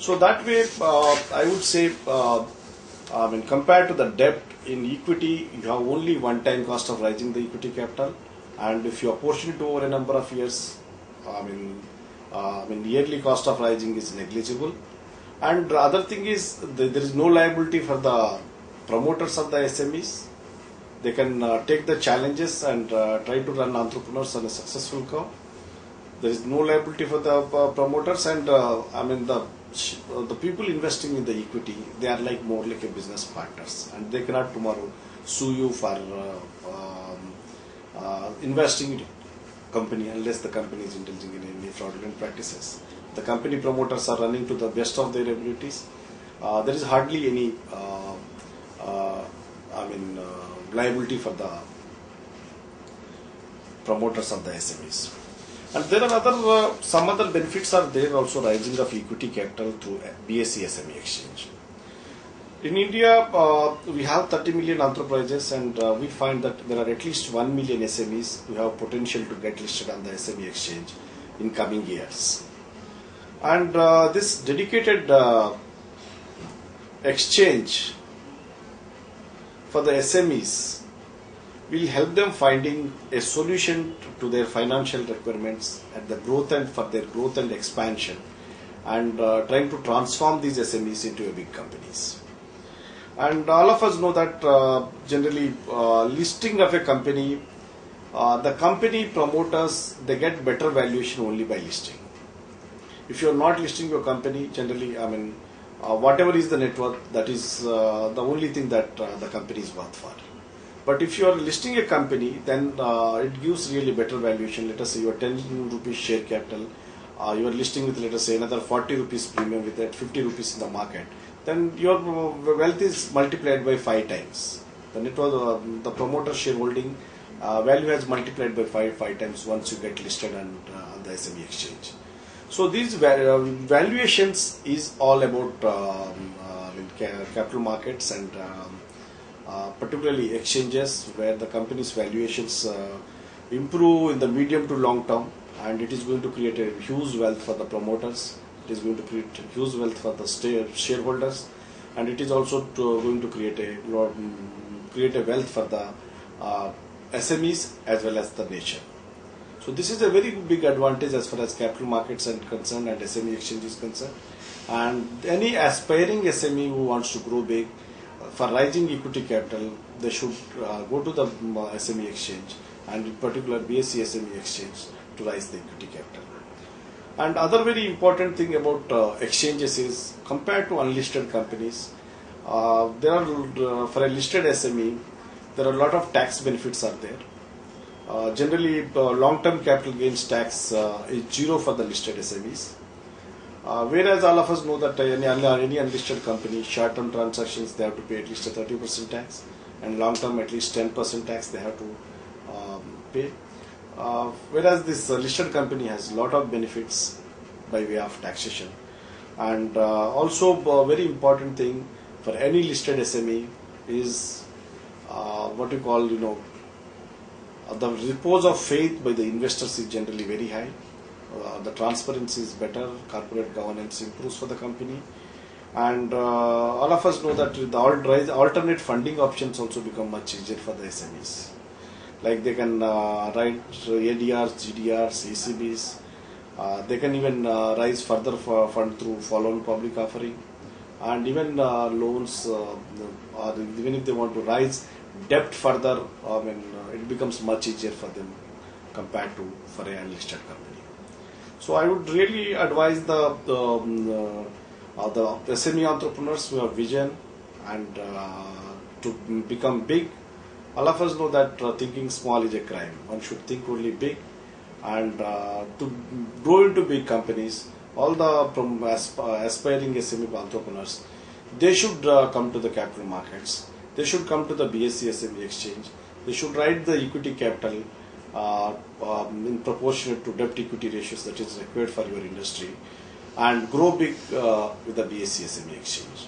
So that way, I would say, compared to the debt in equity, you have only one-time cost of raising the equity capital, and if you apportion it over a number of years, the yearly cost of raising is negligible. And the other thing is, there is no liability for the promoters of the SMEs. They can take the challenges and try to run entrepreneurs on a successful curve. There is no liability for the promoters, and the people investing in the equity, they are like more like a business partners, and they cannot tomorrow sue you for investing in a company unless the company is indulging in any fraudulent practices. The company promoters are running to the best of their abilities. There is hardly any liability for the promoters of the SMEs. And there are some other benefits are there also, rising of equity capital through BSE SME exchange. In India, we have 30 million enterprises, and we find that there are at least 1 million SMEs who have potential to get listed on the SME exchange in coming years. And this dedicated exchange for the SMEs will help them finding a solution to their financial requirements at the growth and for their growth and expansion, and trying to transform these SMEs into a big companies. And all of us know that generally listing of a company, the company promoters, they get better valuation only by listing. If you are not listing your company, generally, whatever is the net worth, that is the only thing that the company is worth for. But if you are listing a company, then it gives really better valuation. Let us say you are 10 rupees share capital, you are listing with, let us say, another 40 rupees premium with that 50 rupees in the market, then your wealth is multiplied by 5 times. The net worth, the promoter shareholding value has multiplied by 5 times once you get listed on the SME exchange. So these valuations is all about capital markets, and particularly exchanges, where the company's valuations improve in the medium to long term, and it is going to create a huge wealth for the promoters. It is going to create huge wealth for the shareholders, and it is also going to create a wealth for the SMEs as well as the nation. So this is a very big advantage as far as capital markets are concerned and SME exchange is concerned. And any aspiring SME who wants to grow big, for raising equity capital, they should go to the SME exchange, and in particular BSE SME exchange, to raise the equity capital. And other very important thing about exchanges is, compared to unlisted companies, there are for a listed SME, there are a lot of tax benefits are there. Generally, long-term capital gains tax is zero for the listed SMEs. Whereas all of us know that any unlisted company, short-term transactions, they have to pay at least a 30% tax, and long-term at least 10% tax they have to pay. Whereas this listed company has a lot of benefits by way of taxation. And also a very important thing for any listed SME is what you call, the repose of faith by the investors is generally very high. The transparency is better, corporate governance improves for the company, and all of us know that the alternate funding options also become much easier for the SMEs. Like they can write ADRs, GDRs, ECBs, they can even raise further fund through follow-on public offering, and even loans, or even if they want to raise debt further, it becomes much easier for them compared to for a unlisted company. So I would really advise the SME entrepreneurs who have vision and to become big. All of us know that thinking small is a crime. One should think only big, and to grow into big companies, all the aspiring SME entrepreneurs, they should come to the capital markets. They should come to the BSE SME exchange. They should write the equity capital in proportionate to debt equity ratios that is required for your industry, and grow big with the BSE SME exchange.